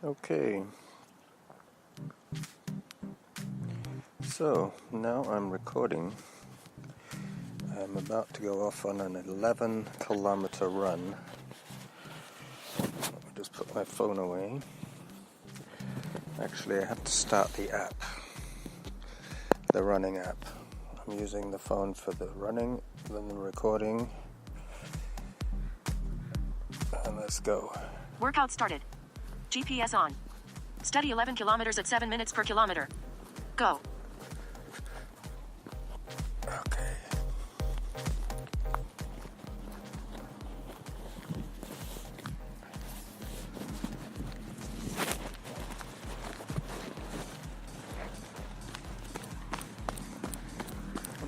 Okay, so now I'm recording. I'm about to go off on an 11-kilometer run. I'll just put my phone away. Actually, I have to start the app, the running app. I'm using the phone for the running, then the recording. And let's go. Workout started. GPS on. Steady 11 kilometers at 7 minutes per kilometer. Go. Okay.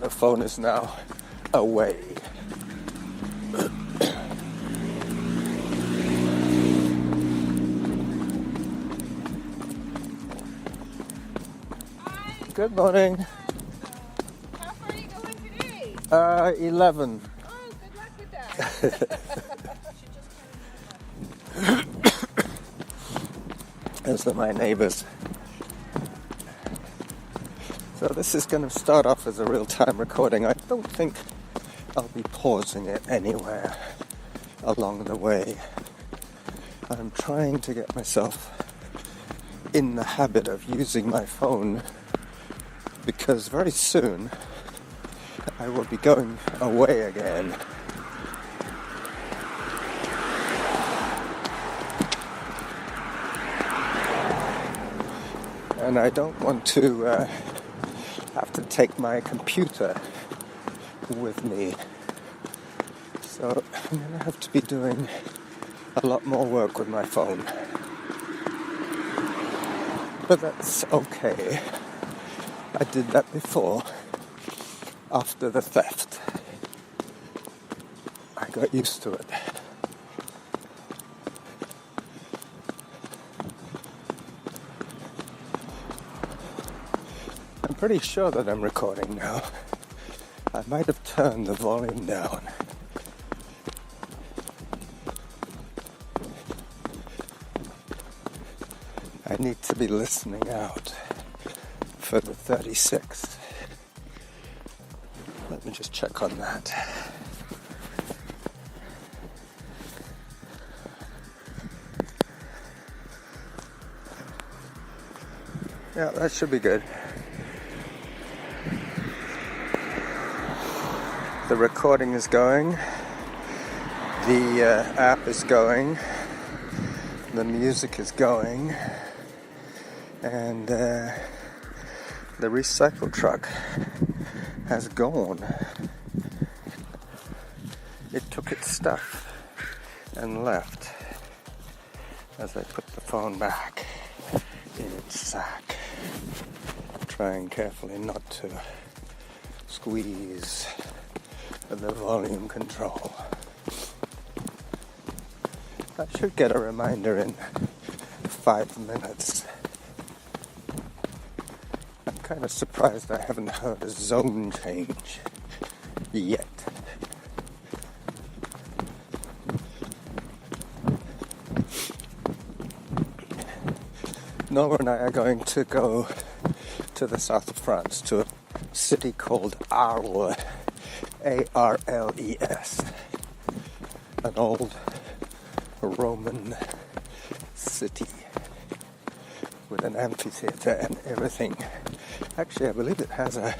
The phone is now away. Good morning. How far are you going today? 11. Oh, good luck with that. Those are my neighbors. So this is going to start off as a real-time recording. I don't think I'll be pausing it anywhere along the way. I'm trying to get myself in the habit of using my phone because very soon I will be going away again. And I don't want to have to take my computer with me. So I'm going to have to be doing a lot more work with my phone. But that's okay. I did that before, after the theft. I got used to it. I'm pretty sure that I'm recording now. I might have turned the volume down. I need to be listening out for the 36. Let me just check on that. Yeah, that should be good. The recording is going. The app is going. The music is going. And the recycle truck has gone. It took its stuff and left as I put the phone back in its sack, trying carefully not to squeeze the volume control. I should get a reminder in 5 minutes. I'm kind of surprised I haven't heard a zone change yet. Nora and I are going to go to the south of France, to a city called Arles, A-R-L-E-S, an old Roman city with an amphitheater and everything. Actually, I believe it has an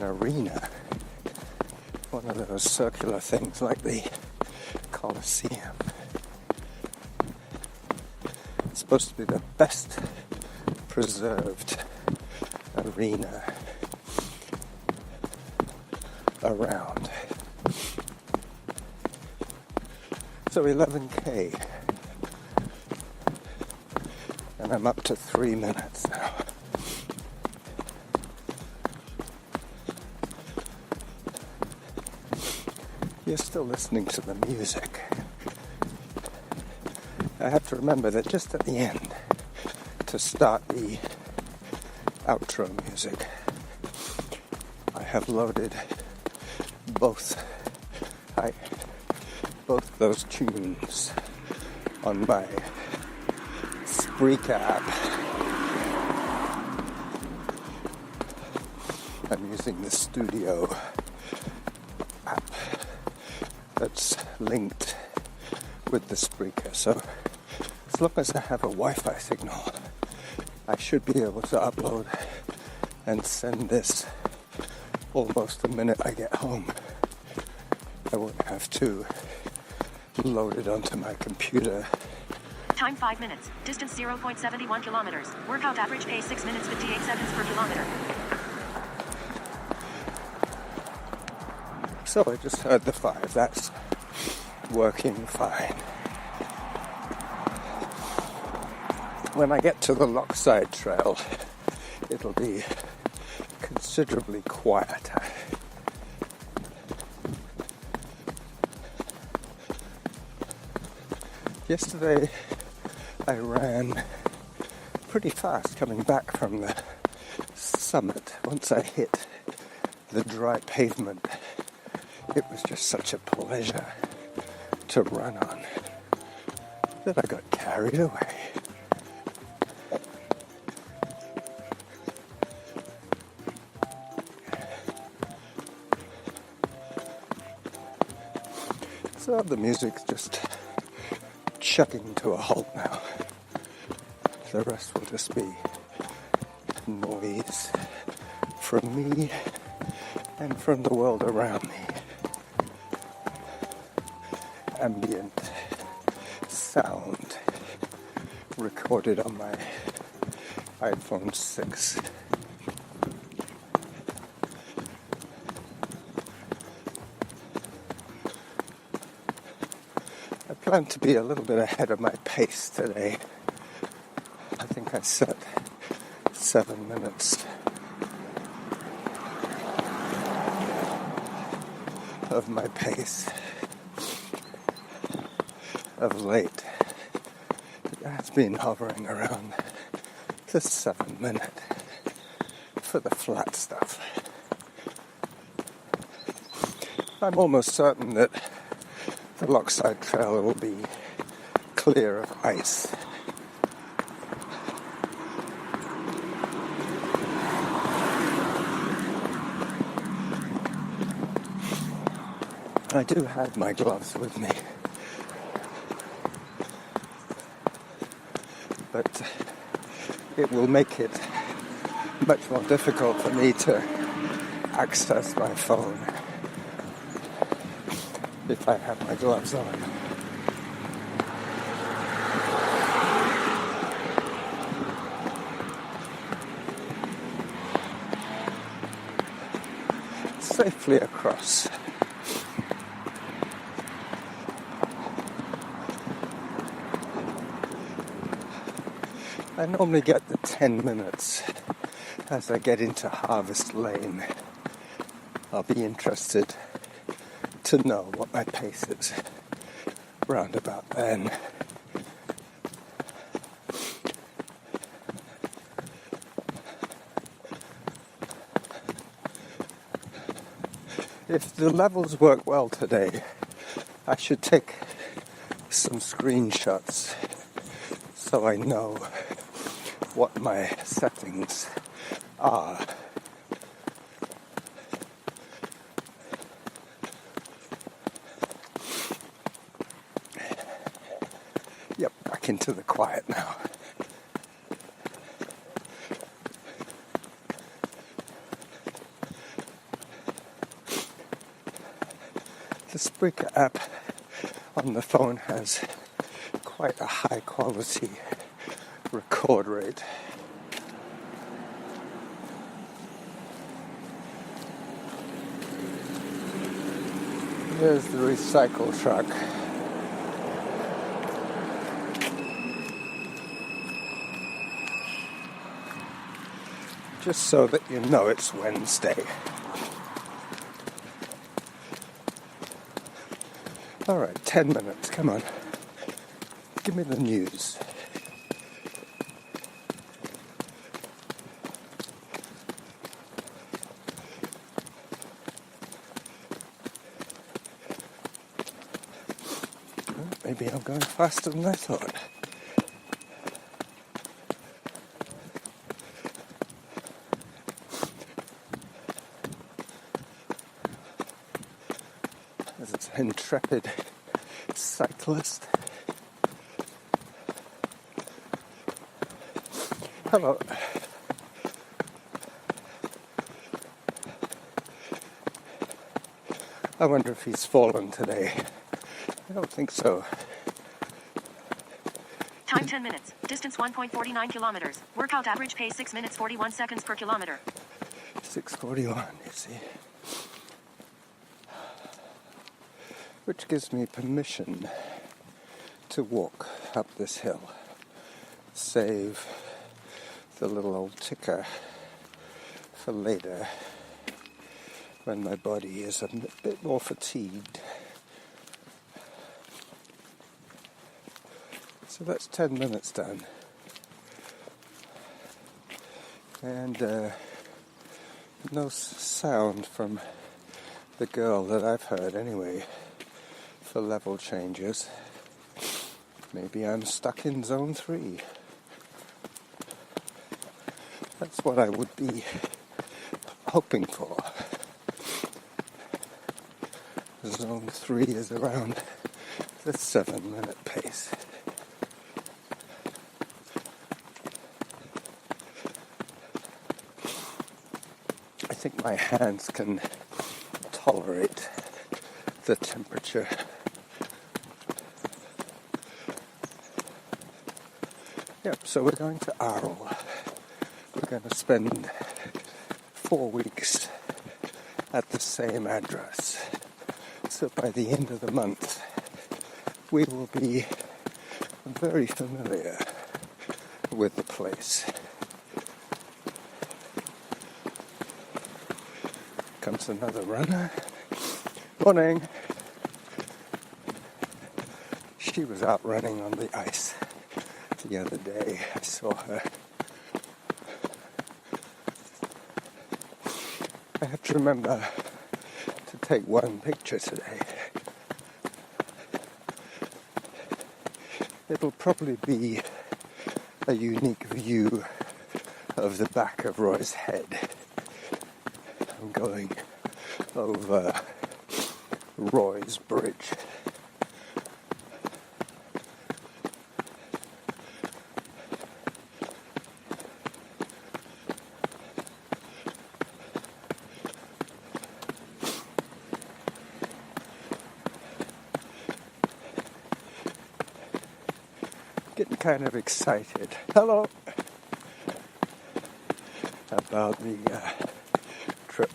arena, one of those circular things like the Colosseum. It's supposed to be the best preserved arena around. So 11K, and I'm up to 3 minutes now. You're still listening to the music. I have to remember that just at the end, to start the outro music, I have loaded both those tunes on my Spreaker app. I'm using the studio app that's linked with the Spreaker, so as long as I have a Wi-Fi signal, I should be able to upload and send this almost the minute I get home. I won't have to load it onto my computer. Time 5 minutes. Distance 0.71 kilometers. Workout average pace 6 minutes 58 seconds per kilometer. So I just heard the 5. That's working fine. When I get to the Lochside Trail, it'll be considerably quieter. Yesterday I ran pretty fast coming back from the summit. Once I hit the dry pavement, it was just such a pleasure to run on that I got carried away. So the music's just chugging to a halt now. The rest will just be noise from me and from the world around me. Ambient sound recorded on my iPhone 6. I plan to be a little bit ahead of my pace today. I think I set 7 minutes of my pace of late. It has been hovering around the 7 minute for the flat stuff. I'm almost certain that the Lochside Trail will be clear of ice. I do have my gloves with me, but it will make it much more difficult for me to access my phone if I have my gloves on. Safely across. I normally get the 10 minutes as I get into Harvest Lane. I'll be interested to know what my pace is round about then. If the levels work well today, I should take some screenshots so I know what my settings are. Yep, back into the quiet now. The Spreaker app on the phone has quite a high quality record rate. There's the recycle truck. Just so that you know it's Wednesday. Alright, 10 minutes, come on. Give me the news. Maybe I'm going faster than I thought. intrepid cyclist. Hello. I wonder if he's fallen today. I don't think so. Time 10 minutes. Distance 1.49 kilometers. Workout average pace 6 minutes 41 seconds per kilometer. 6:41, you see. Which gives me permission to walk up this hill. Save the little old ticker for later, when my body is a bit more fatigued. So that's 10 minutes done. And no sound from the girl that I've heard anyway for level changes. Maybe I'm stuck in zone 3. That's what I would be hoping for. Zone 3 is around the 7-minute pace. I think my hands can tolerate the temperature. Yep, so we're going to Arles. We're going to spend 4 weeks at the same address. So by the end of the month, we will be very familiar with the place. Comes another runner. Morning. She was out running on the ice the other day. I saw her. I have to remember to take one picture today. It'll probably be a unique view of the back of Roy's head. I'm going over Roy's Bridge. Getting kind of excited. Hello. About the trip.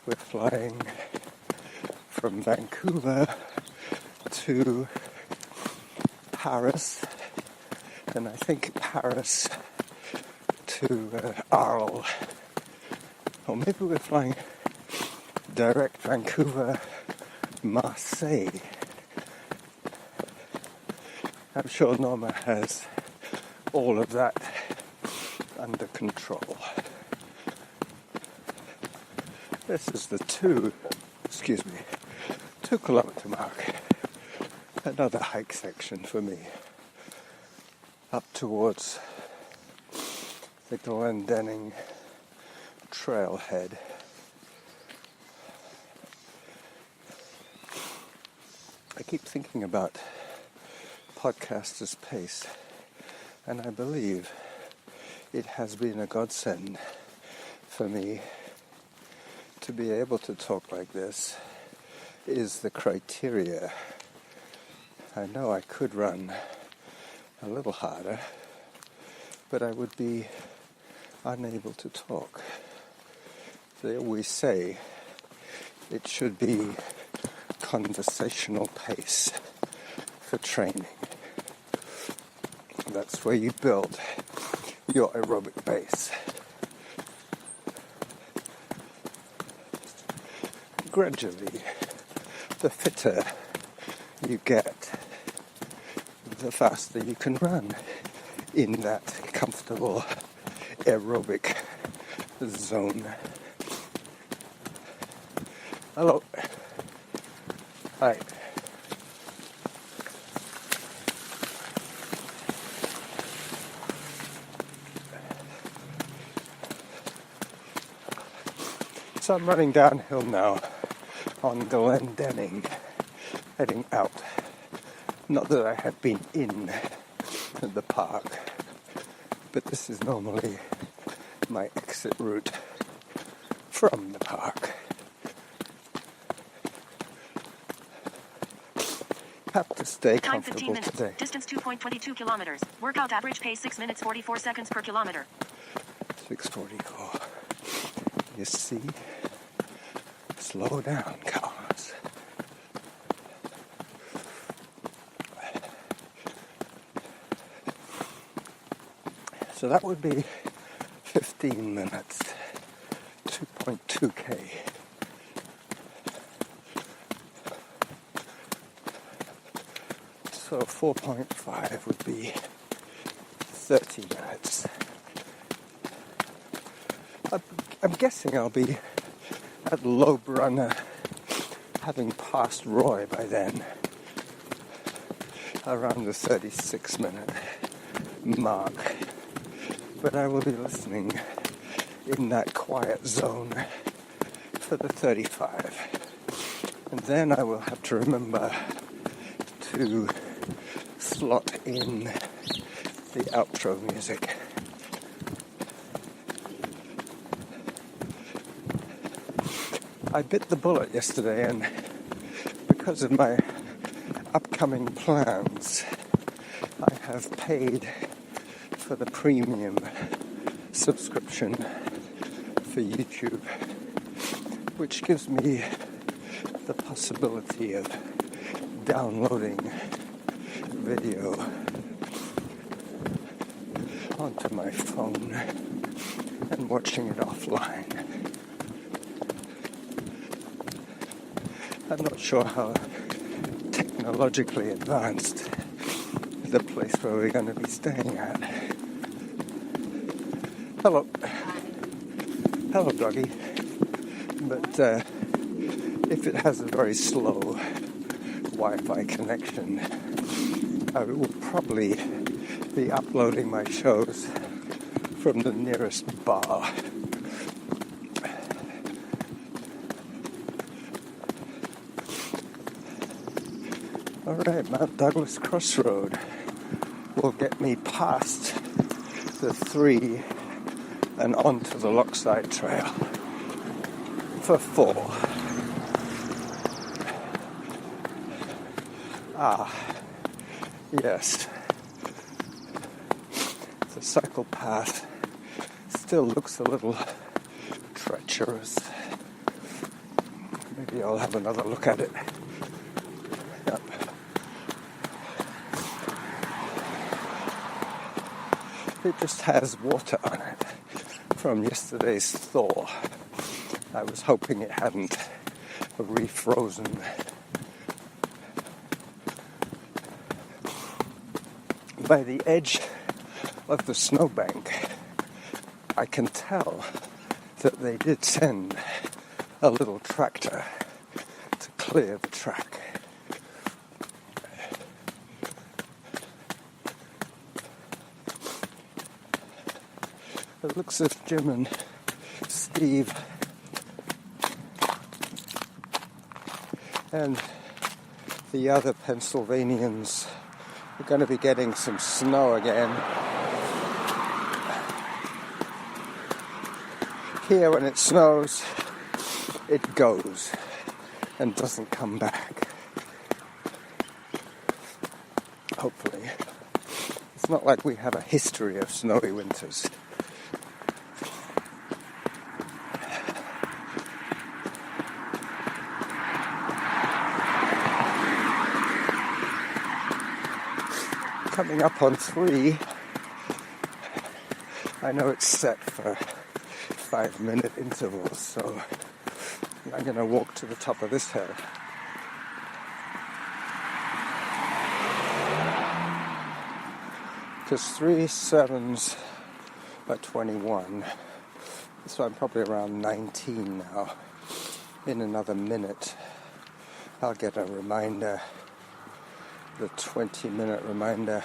We're flying from Vancouver to Paris, and I think Paris to Arles. Or maybe we're flying direct Vancouver, Marseille. I'm sure Norma has all of that under control. This is the 2 kilometer mark. Another hike section for me. Up towards the Glendenning trailhead. I keep thinking about podcaster's pace, and I believe it has been a godsend for me to be able to talk like this. Is the criteria. I know I could run a little harder, but I would be unable to talk. They always say it should be conversational pace for training. That's where you build your aerobic base. Gradually, the fitter you get, the faster you can run in that comfortable aerobic zone. Hello. Hi. So I'm running downhill now on Glendenning, heading out. Not that I have been in the park, but this is normally my exit route from the park. Have to stay Time 15 comfortable minutes. today. Distance 2.22 kilometers. Workout average pace 6 minutes 44 seconds per kilometer. 6:44. You see? Slow down, cars. So that would be 15 minutes, 2.2k. So 4.5 would be 30 minutes. I'm guessing I'll be at Lobe Runner, having passed Roy by then, around the 36-minute mark. But I will be listening in that quiet zone for the 35. And then I will have to remember to slot in the outro music. I bit the bullet yesterday, and because of my upcoming plans, I have paid for the premium subscription for YouTube, which gives me the possibility of downloading video onto my phone and watching it offline. I'm not sure how technologically advanced the place where we're going to be staying at. Hello. Hello, doggy. But if it has a very slow Wi-Fi connection, I will probably be uploading my shows from the nearest bar. Alright, Mount Douglas Crossroad will get me past the 3 and onto the Lochside Trail for 4. Yes. The cycle path still looks a little treacherous. Maybe I'll have another look at it. Yep. It just has water on it from yesterday's thaw. I was hoping it hadn't refrozen. By the edge of the snowbank, I can tell that they did send a little tractor to clear the track. It looks as if Jim and Steve and the other Pennsylvanians are going to be getting some snow again. Here, when it snows, it goes and doesn't come back. Hopefully. It's not like we have a history of snowy winters. Coming up on 3, I know it's set for 5-minute intervals, so I'm going to walk to the top of this hill. Because 3 7s are 21, so I'm probably around 19 now. In another minute, I'll get a reminder. The 20-minute reminder.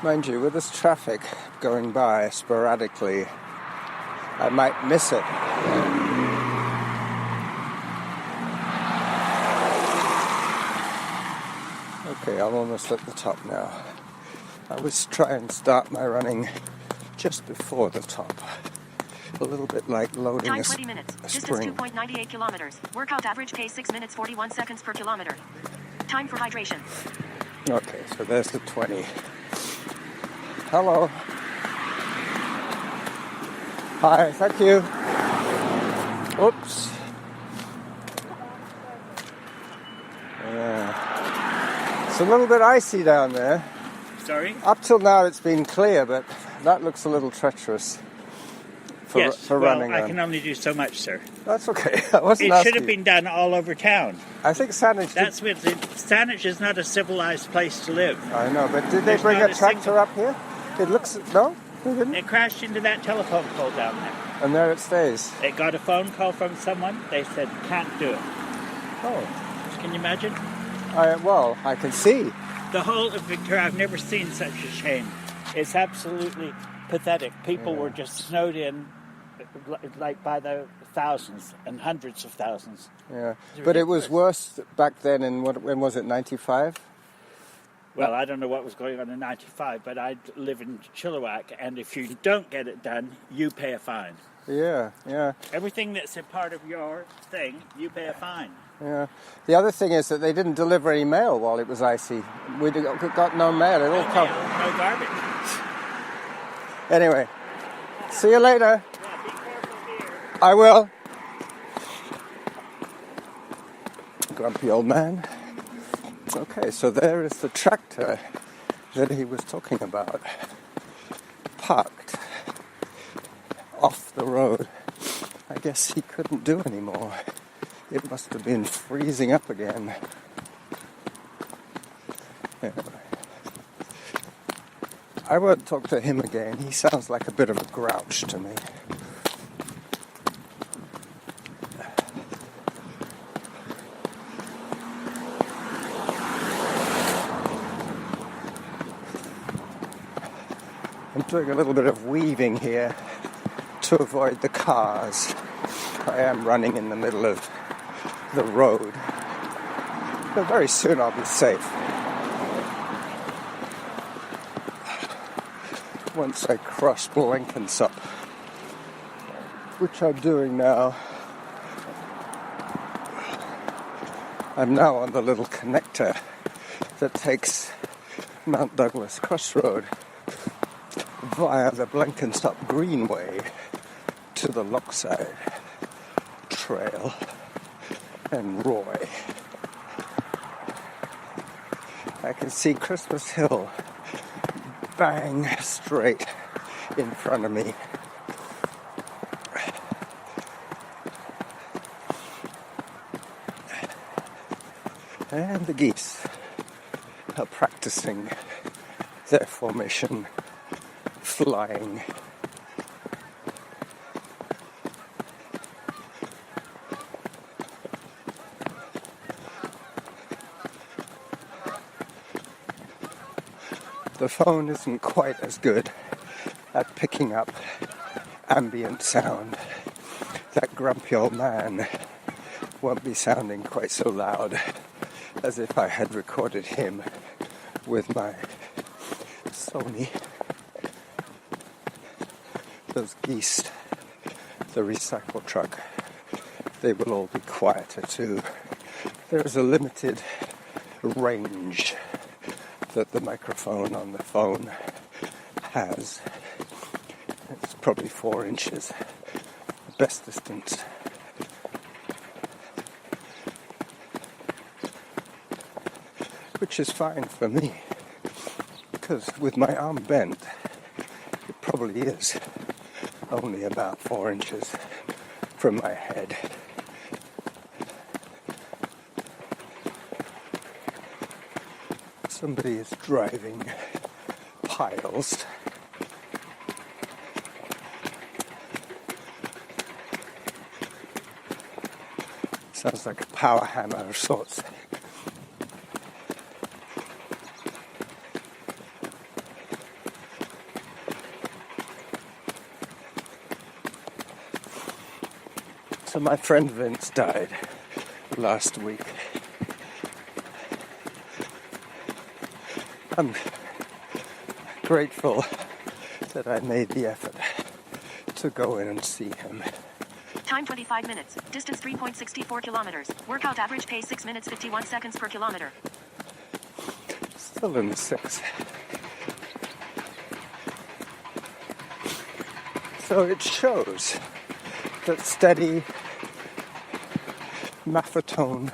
Mind you, with this traffic going by sporadically, I might miss it. Okay, I'm almost at the top now. I always try and start my running just before the top. A little bit like loading Time a 20 minutes. Distance spring. 2.98 kilometers. Workout average pace 6 minutes 41 seconds per kilometer. Time for hydration. Okay, so there's the 20. Hello. Hi, thank you. Oops. Yeah. It's a little bit icy down there. Sorry? Up till now it's been clear, but that looks a little treacherous for, Yes, for well, running I on. can only do so much, sir. That's okay. I wasn't It asking should have you. been done all over town. I think Saanich did. That's what Saanich is not a civilized place to live. I know, but did they There's bring not a a tractor single- up here? It looks... No? They didn't? It crashed into that telephone pole down there. And there it stays. It got a phone call from someone. They said, can't do it. Oh. Can you imagine? Well, I can see. The whole of Victoria, I've never seen such a shame. It's absolutely pathetic. People were just snowed in like by the thousands and hundreds of thousands. Yeah. It's But it was ridiculous. worse back then in, when was it, 95? Well, I don't know what was going on in 95, but I live in Chilliwack, and if you don't get it done, you pay a fine. Yeah, yeah, Everything that's a part of your thing, you pay a fine. yeah. The other thing is that they didn't deliver any mail while it was icy. We got no mail. It all No come. mail, no garbage. Anyway, see you later. Yeah, be careful here. I will. Grumpy old man. Okay, so there is the tractor that he was talking about. Parked off the road. I guess he couldn't do anymore. It must have been freezing up again. Anyway. I won't talk to him again. He sounds like a bit of a grouch to me. I'm doing a little bit of weaving here to avoid the cars. I am running in the middle of the road. But very soon I'll be safe. Once I cross Blenkinsop, which I'm doing now. I'm now on the little connector that takes Mount Douglas Crossroad via the Blenkinsop Greenway to the Lochside Trail and Roy. I can see Christmas Hill bang straight in front of me. And the geese are practicing their formation, flying. The phone isn't quite as good at picking up ambient sound. That grumpy old man won't be sounding quite so loud as if I had recorded him with my Sony. Those geese, the recycle truck, they will all be quieter too. There is a limited range that the microphone on the phone has. It's probably 4 inches, best distance. Which is fine for me, because with my arm bent, it probably is only about 4 inches from my head. Somebody is driving piles. Sounds like a power hammer of sorts. So my friend Vince died last week. I'm grateful that I made the effort to go in and see him. Time 25 minutes. Distance 3.64 kilometers. Workout average pace 6 minutes 51 seconds per kilometer. Still in the 6. So it shows that steady Maffetone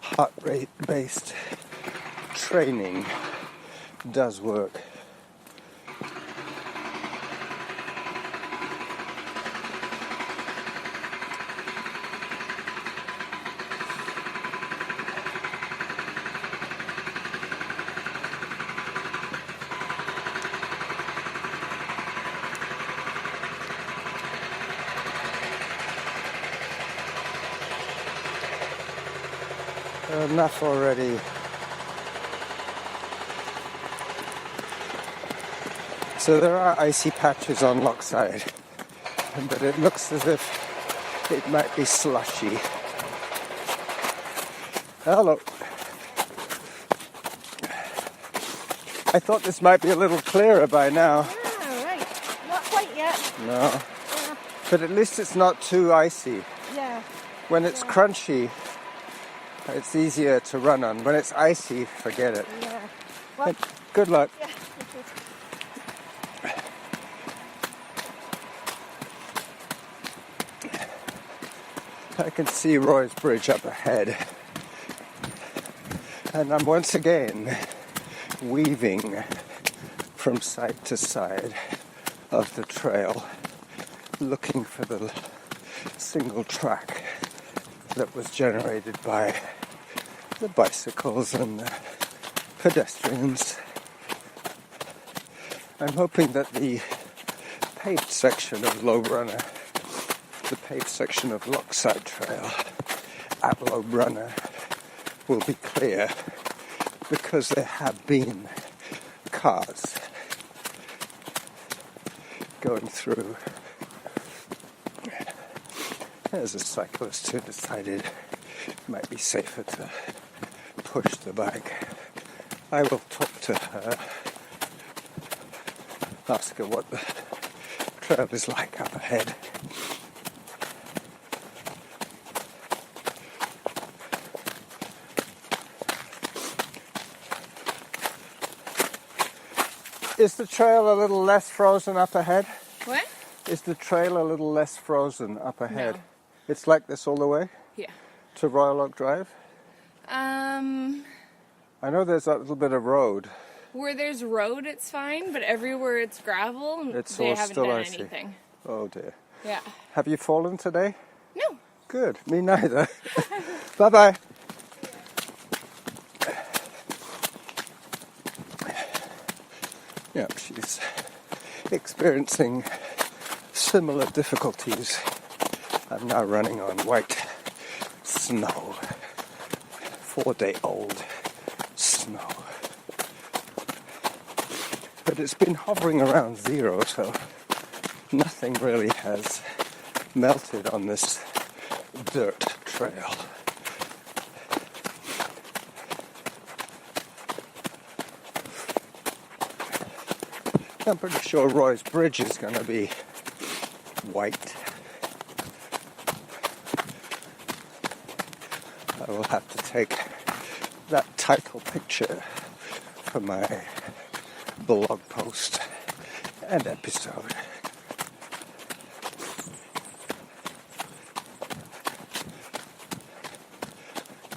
heart rate based training does work. Enough already. So there are icy patches on Lochside, but it looks as if it might be slushy. Hello. I thought this might be a little clearer by now. Yeah, right. Not quite yet. No. But at least it's not too icy. Yeah. When it's crunchy, it's easier to run on. When it's icy, forget it. Yeah. Well, Good luck. yeah. I can see Roy's Bridge up ahead. And I'm once again weaving from side to side of the trail, looking for the single track that was generated by the bicycles and the pedestrians. I'm hoping that the paved section of Low Runner, the paved section of Lochside Trail at Low Runner will be clear, because there have been cars going through. There's a cyclist who decided it might be safer to push the bike. I will talk to her, ask her what the trail is like up ahead. Is the trail a little less frozen up ahead? What? Is the trail a little less frozen up ahead? No. It's like this all the way Yeah. to Royal Oak Drive? I know there's that little bit of road. Where there's road, it's fine, but everywhere it's gravel, It's they all haven't still done icy. anything. Oh dear. Yeah. Have you fallen today? No. Good. Me neither. Bye-bye. Yeah, she's experiencing similar difficulties. I'm now running on white snow. 4-day-old snow. But it's been hovering around 0, so nothing really has melted on this dirt trail. I'm pretty sure Roy's Bridge is going to be white. I will have to take that title picture for my blog post and episode.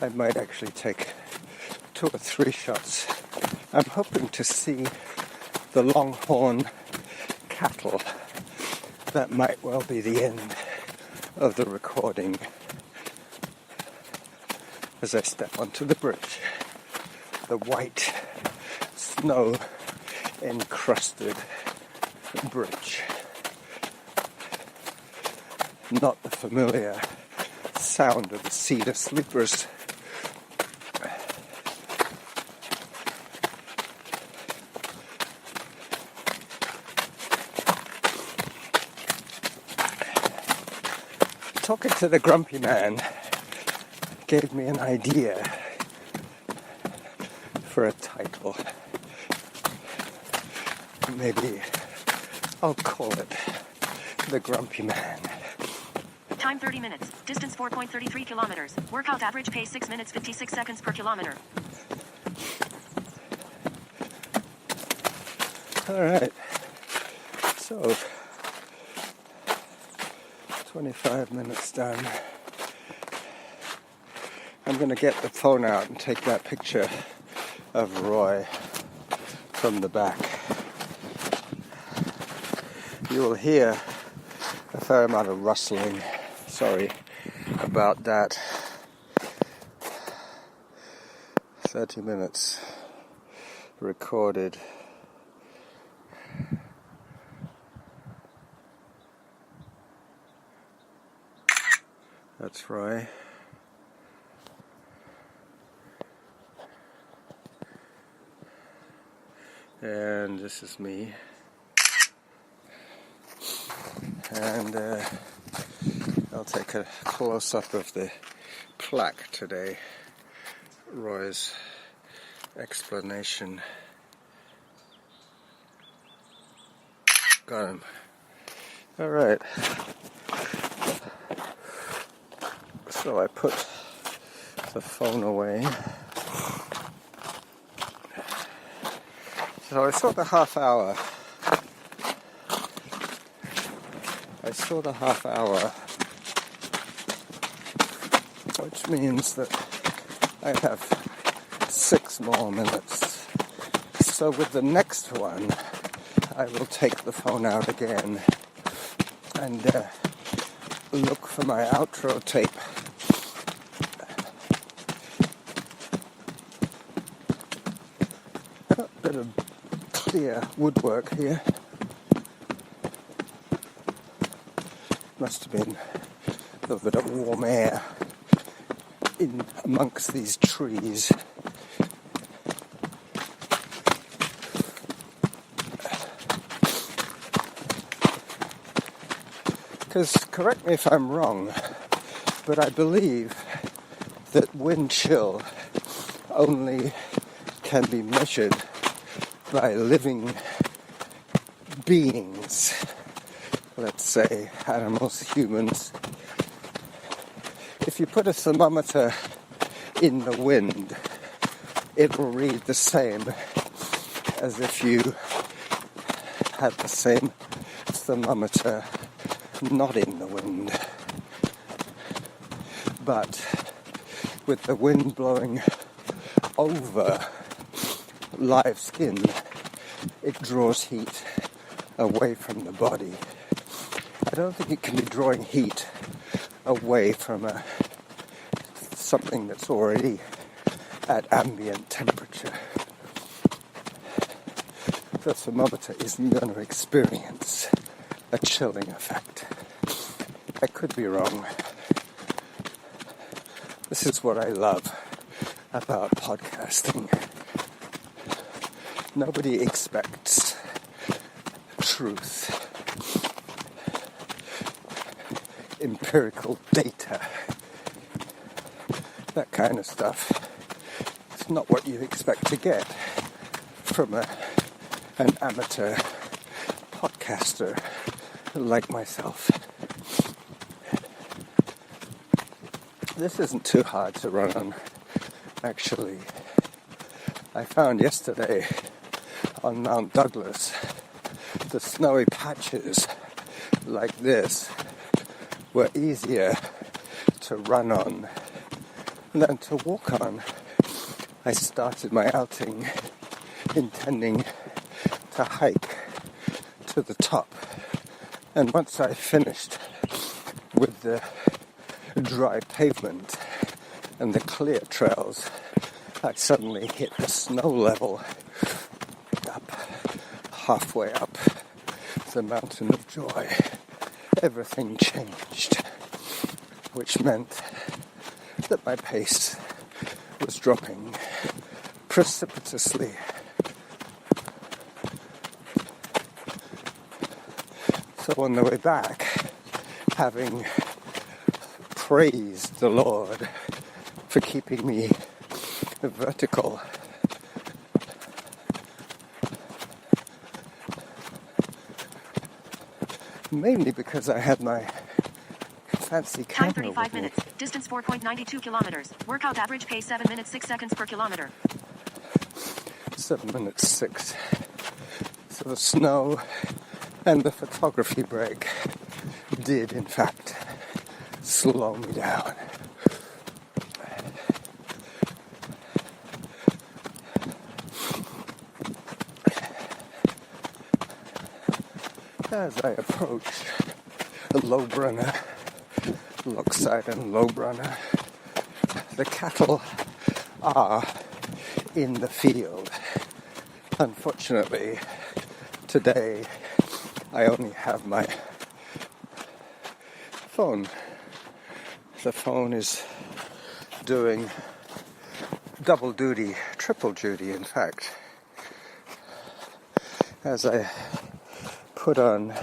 I might actually take 2 or 3 shots. I'm hoping to see the longhorn cattle. That might well be the end of the recording as I step onto the bridge. The white, snow encrusted bridge. Not the familiar sound of the cedar sleepers. talking to the grumpy man gave me an idea for a title. Maybe I'll call it The Grumpy Man. Time 30 minutes. Distance 4.33 kilometers. Workout average pace 6 minutes 56 seconds per kilometer. All right. So, 25 minutes done. I'm going to get the phone out and take that picture of Roy from the back. You will hear a fair amount of rustling. Sorry about that. 30 minutes recorded. That's Roy. And this is me. And I'll take a close-up of the plaque today. Roy's explanation. Got him. All right. So I put the phone away. So I saw the half hour. Which means that I have 6 more minutes. So with the next one, I will take the phone out again and look for my outro tape. A bit of clear woodwork here. Must have been a little bit of warm air in amongst these trees. Because, correct me if I'm wrong, but I believe that wind chill only can be measured by living beings. Let's say animals, humans. If you put a thermometer in the wind, it will read the same as if you had the same thermometer not in the wind. But with the wind blowing over live skin, it draws heat away from the body. I don't think it can be drawing heat away from something that's already at ambient temperature. The thermometer isn't going to experience a chilling effect. I could be wrong. This is what I love about podcasting. Nobody expects truth. Empirical data, that kind of stuff. It's not what you expect to get from an amateur podcaster like myself. This isn't too hard to run on, actually. I found yesterday on Mount Douglas the snowy patches like this were easier to run on than to walk on. I started my outing intending to hike to the top, and once I finished with the dry pavement and the clear trails, I suddenly hit the snow level up, halfway up the mountain of joy. Everything changed, which meant that my pace was dropping precipitously. So on the way back, having praise the Lord for keeping me vertical. Mainly because I had my fancy Time camera 35 with me. minutes. Distance 4.92 kilometers. Workout average pace 7 minutes 6 seconds per kilometer. 7 minutes 6. So the snow and the photography break did, in fact, slow me down. As I approach Lowbrunner, Lochside and Lowbrunner, the cattle are in the field. Unfortunately, today I only have my phone. The phone is doing double duty, triple duty in fact. As I put on